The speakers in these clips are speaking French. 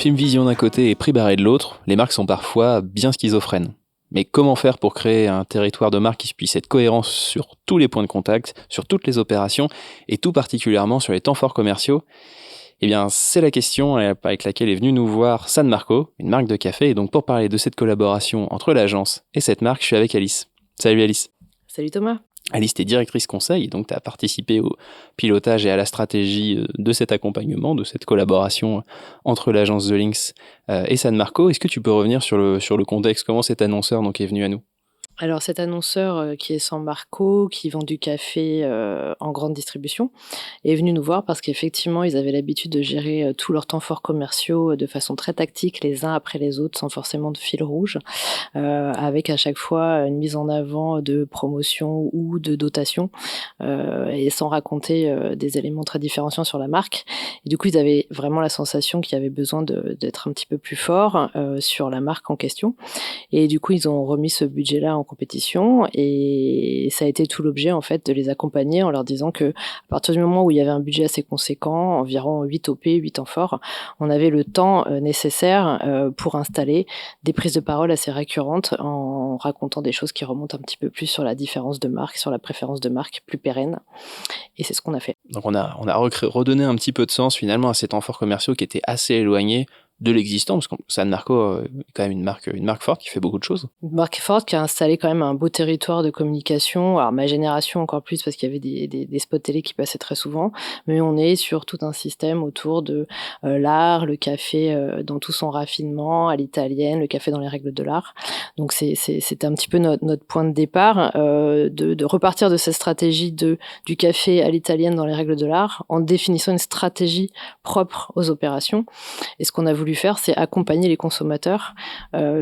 Filmvision d'un côté et Prix Barré de l'autre, les marques sont parfois bien schizophrènes. Mais comment faire pour créer un territoire de marque qui puisse être cohérent sur tous les points de contact, sur toutes les opérations, et tout particulièrement sur les temps forts commerciaux? Eh bien, c'est la question avec laquelle est venue nous voir San Marco, une marque de café. Et donc, pour parler de cette collaboration entre l'agence et cette marque, je suis avec Alice. Salut Alice. Salut Thomas. Alice, tu es directrice conseil, donc tu as participé au pilotage et à la stratégie de cet accompagnement, de cette collaboration entre l'agence The Lynx et San Marco. Est-ce que tu peux revenir sur le contexte, comment cet annonceur donc est venu à nous? Alors cet annonceur qui est San Marco, qui vend du café en grande distribution, est venu nous voir parce qu'effectivement, ils avaient l'habitude de gérer tous leurs temps forts commerciaux de façon très tactique, les uns après les autres, sans forcément de fil rouge, avec à chaque fois une mise en avant de promotion ou de dotation, et sans raconter des éléments très différenciants sur la marque. Et du coup, ils avaient vraiment la sensation qu'il y avait besoin d'être un petit peu plus fort sur la marque en question. Et du coup, ils ont remis ce budget-là en compétition et ça a été tout l'objet en fait de les accompagner en leur disant que à partir du moment où il y avait un budget assez conséquent, environ 8 OP, 8 temps forts, on avait le temps nécessaire pour installer des prises de parole assez récurrentes en racontant des choses qui remontent un petit peu plus sur la différence de marque, sur la préférence de marque plus pérenne. Et c'est ce qu'on a fait. Donc on a redonné un petit peu de sens finalement à ces temps forts commerciaux qui étaient assez éloignés de l'existant, parce que San Marco est quand même une marque forte qui fait beaucoup de choses. Une marque forte qui a installé quand même un beau territoire de communication. Alors ma génération encore plus parce qu'il y avait des spots télé qui passaient très souvent, mais on est sur tout un système autour de l'art, le café dans tout son raffinement, à l'italienne, le café dans les règles de l'art. Donc c'était un petit peu notre point de départ, de repartir de cette stratégie du café à l'italienne dans les règles de l'art en définissant une stratégie propre aux opérations. Et ce qu'on a voulu faire, c'est accompagner les consommateurs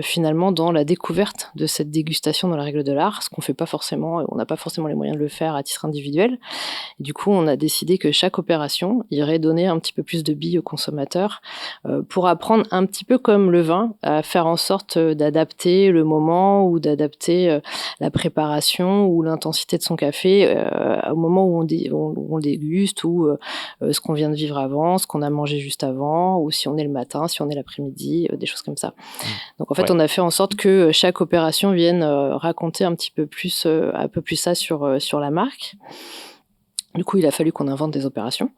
finalement dans la découverte de cette dégustation dans la règle de l'art, ce qu'on fait pas forcément, on n'a pas forcément les moyens de le faire à titre individuel. Et du coup, on a décidé que chaque opération irait donner un petit peu plus de billes aux consommateurs pour apprendre un petit peu comme le vin, à faire en sorte d'adapter le moment ou d'adapter la préparation ou l'intensité de son café au moment où on le déguste ou ce qu'on vient de vivre avant, ce qu'on a mangé juste avant, ou si on est le matin, si on est l'après-midi, des choses comme ça. Donc en fait, on a fait en sorte que chaque opération vienne raconter un peu plus ça sur la marque. Du coup, il a fallu qu'on invente des opérations.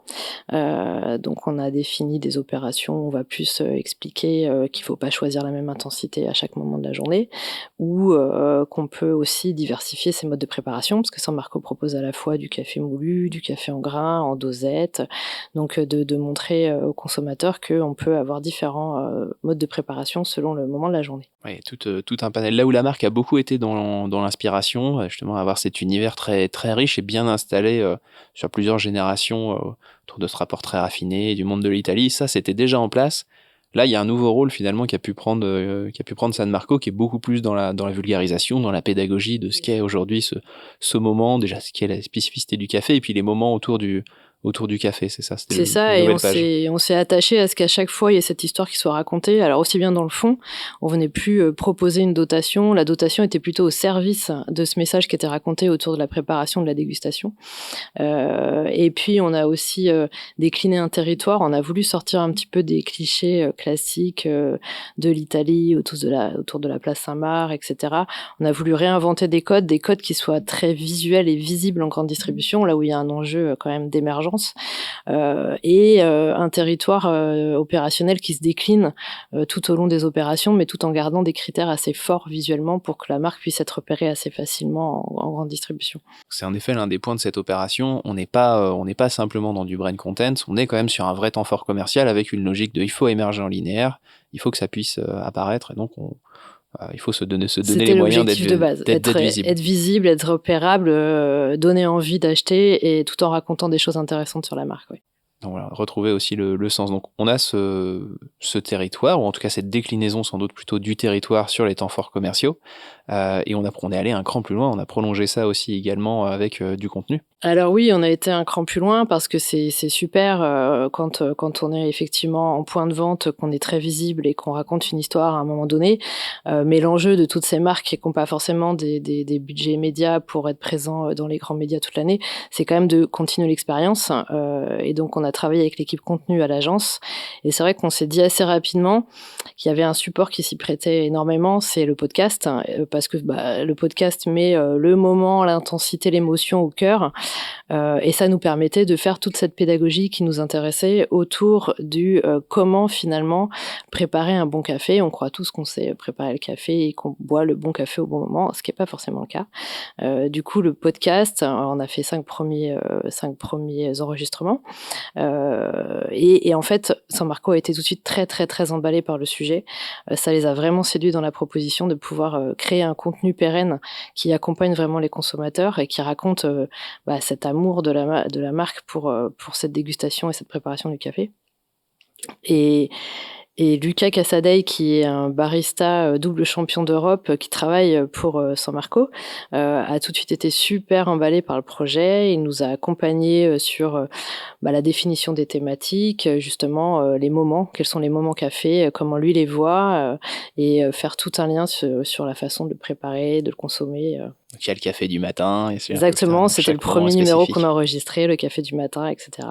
Donc, on a défini des opérations où on va plus expliquer qu'il ne faut pas choisir la même intensité à chaque moment de la journée, ou qu'on peut aussi diversifier ses modes de préparation, parce que San Marco propose à la fois du café moulu, du café en grains, en dosette. Donc, de montrer aux consommateurs qu'on peut avoir différents modes de préparation selon le moment de la journée. Oui, tout un panel. Là où la marque a beaucoup été dans l'inspiration, justement, avoir cet univers très, très riche et bien installé sur plusieurs générations autour de ce rapport très raffiné du monde de l'Italie, ça, c'était déjà en place. Là, il y a un nouveau rôle finalement qu'a pu prendre San Marco, qui est beaucoup plus dans la vulgarisation, dans la pédagogie de ce qu'est aujourd'hui ce moment, déjà ce qu'est la spécificité du café, et puis les moments autour du café, c'est ça. C'est ça, et on s'est attaché à ce qu'à chaque fois, il y ait cette histoire qui soit racontée. Alors, aussi bien dans le fond, on venait plus proposer une dotation. La dotation était plutôt au service de ce message qui était raconté autour de la préparation de la dégustation. Et puis, on a aussi décliné un territoire. On a voulu sortir un petit peu des clichés classiques de l'Italie, autour de la place Saint-Marc, etc. On a voulu réinventer des codes qui soient très visuels et visibles en grande distribution, là où il y a un enjeu quand même d'émergence. Et un territoire opérationnel qui se décline tout au long des opérations, mais tout en gardant des critères assez forts visuellement pour que la marque puisse être repérée assez facilement en grande distribution. C'est en effet l'un des points de cette opération. On n'est pas simplement dans du brand content, on est quand même sur un vrai temps fort commercial avec une logique de il faut émerger en linéaire, il faut que ça puisse apparaître, et donc il faut se donner les moyens d'être visible. Être visible, être repérable, donner envie d'acheter, et tout en racontant des choses intéressantes sur la marque. Oui. Donc voilà, retrouver aussi le sens. Donc on a ce territoire, ou en tout cas cette déclinaison sans doute plutôt du territoire sur les temps forts commerciaux, et on est allé un cran plus loin, on a prolongé ça aussi également avec du contenu. Alors oui, on a été un cran plus loin parce que c'est super quand on est effectivement en point de vente, qu'on est très visible et qu'on raconte une histoire à un moment donné. Mais l'enjeu de toutes ces marques qui n'ont pas forcément des budgets médias pour être présents dans les grands médias toute l'année, c'est quand même de continuer l'expérience. Et donc on a a travaillé avec l'équipe contenu à l'agence. Et c'est vrai qu'on s'est dit assez rapidement qu'il y avait un support qui s'y prêtait énormément, c'est le podcast, parce que le podcast met le moment, l'intensité, l'émotion au cœur. Et ça nous permettait de faire toute cette pédagogie qui nous intéressait autour du comment finalement préparer un bon café. On croit tous qu'on sait préparer le café et qu'on boit le bon café au bon moment, ce qui n'est pas forcément le cas. Du coup, le podcast, on a fait 5 premiers enregistrements. Et en fait, San Marco a été tout de suite très, très, très emballé par le sujet. Ça les a vraiment séduits dans la proposition de pouvoir créer un contenu pérenne qui accompagne vraiment les consommateurs et qui raconte cet amour de la marque pour cette dégustation et cette préparation du café. Et Luca Casadei, qui est un barista double champion d'Europe qui travaille pour San Marco, a tout de suite été super emballé par le projet. Il nous a accompagnés sur la définition des thématiques, justement les moments, quels sont les moments café, comment lui les voit, et faire tout un lien sur la façon de le préparer, de le consommer. Donc, il y a le café du matin. Exactement, c'était le premier numéro qu'on a enregistré, le café du matin, etc.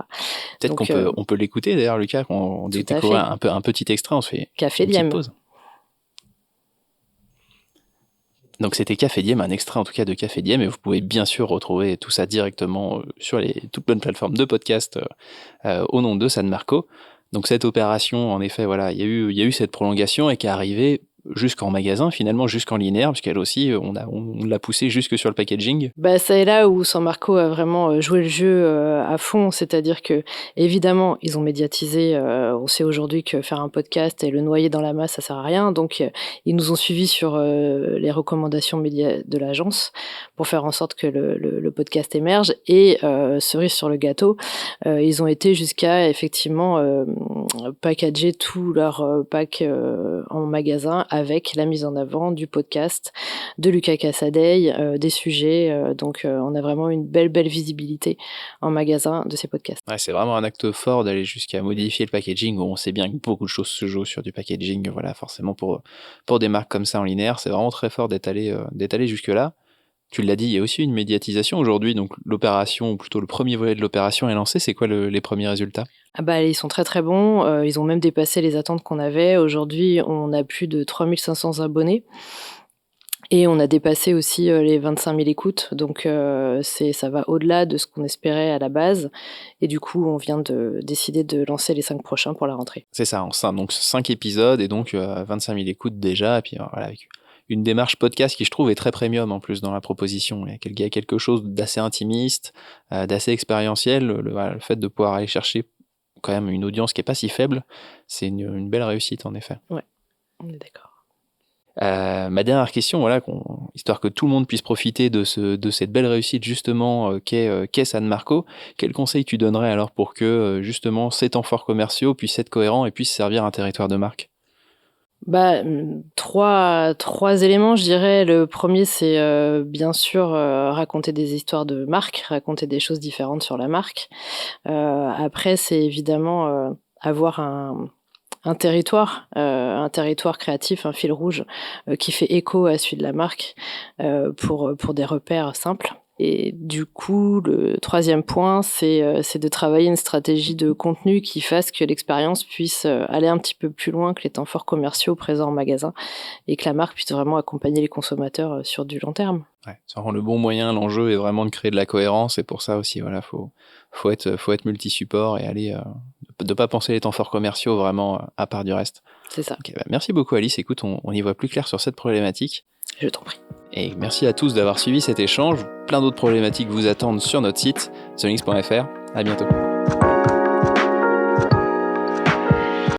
Peut-être qu'on peut l'écouter d'ailleurs, Lucas, on découvre un petit extrait, on se fait Café une petite Diem. Pause. Donc c'était Café Diem, un extrait en tout cas de Café Diem, et vous pouvez bien sûr retrouver tout ça directement sur toutes bonnes plateformes de podcast au nom de San Marco. Donc cette opération, en effet, voilà, il y a eu cette prolongation et qui est arrivée jusqu'en magasin, finalement, jusqu'en linéaire, puisqu'elle aussi, on l'a poussée jusque sur le packaging. C'est là où San Marco a vraiment joué le jeu à fond, c'est-à-dire que, évidemment, ils ont médiatisé, on sait aujourd'hui que faire un podcast et le noyer dans la masse, ça sert à rien, donc ils nous ont suivis sur les recommandations médias de l'agence pour faire en sorte que le podcast émerge, et cerise sur le gâteau, ils ont été jusqu'à, effectivement, packager tout leur pack en magasin avec la mise en avant du podcast de Luca Casadei, des sujets. Donc, on a vraiment une belle visibilité en magasin de ces podcasts. Ouais, c'est vraiment un acte fort d'aller jusqu'à modifier le packaging, où on sait bien que beaucoup de choses se jouent sur du packaging. Voilà, forcément, pour des marques comme ça en linéaire, c'est vraiment très fort d'être allé jusque-là. Tu l'as dit, il y a aussi une médiatisation aujourd'hui, donc l'opération, ou plutôt le premier volet de l'opération est lancé. C'est quoi les premiers résultats ? Ils sont très très bons, ils ont même dépassé les attentes qu'on avait. Aujourd'hui, on a plus de 3500 abonnés. Et on a dépassé aussi les 25 000 écoutes, donc ça va au-delà de ce qu'on espérait à la base. Et du coup, on vient de décider de lancer les 5 prochains pour la rentrée. C'est ça, donc 5 épisodes et donc 25 000 écoutes déjà. Et puis voilà, avec une démarche podcast qui, je trouve, est très premium en plus dans la proposition. Il y a quelque chose d'assez intimiste, d'assez expérientiel. Le fait de pouvoir aller chercher quand même une audience qui n'est pas si faible, c'est une belle réussite en effet. Ouais, on est d'accord. Ma dernière question, voilà, histoire que tout le monde puisse profiter de cette belle réussite justement qu'est San Marco, quel conseil tu donnerais alors pour que justement ces temps forts commerciaux puissent être cohérents et puissent servir un territoire de marque ? Trois éléments, je dirais. Le premier, c'est bien sûr raconter des histoires de marque, raconter des choses différentes sur la marque. Après, c'est évidemment avoir un territoire créatif, un fil rouge qui fait écho à celui de la marque pour des repères simples. Et du coup, le troisième point, c'est de travailler une stratégie de contenu qui fasse que l'expérience puisse aller un petit peu plus loin que les temps forts commerciaux présents en magasin, et que la marque puisse vraiment accompagner les consommateurs sur du long terme. Ouais, ça rend le bon moyen. L'enjeu est vraiment de créer de la cohérence, et pour ça aussi, voilà, faut être multi-support et aller de pas penser les temps forts commerciaux vraiment à part du reste. C'est ça. Okay, merci beaucoup Alice. Écoute, on y voit plus clair sur cette problématique. Je t'en prie. Et merci à tous d'avoir suivi cet échange. Plein d'autres problématiques vous attendent sur notre site, thelinks.fr. À bientôt.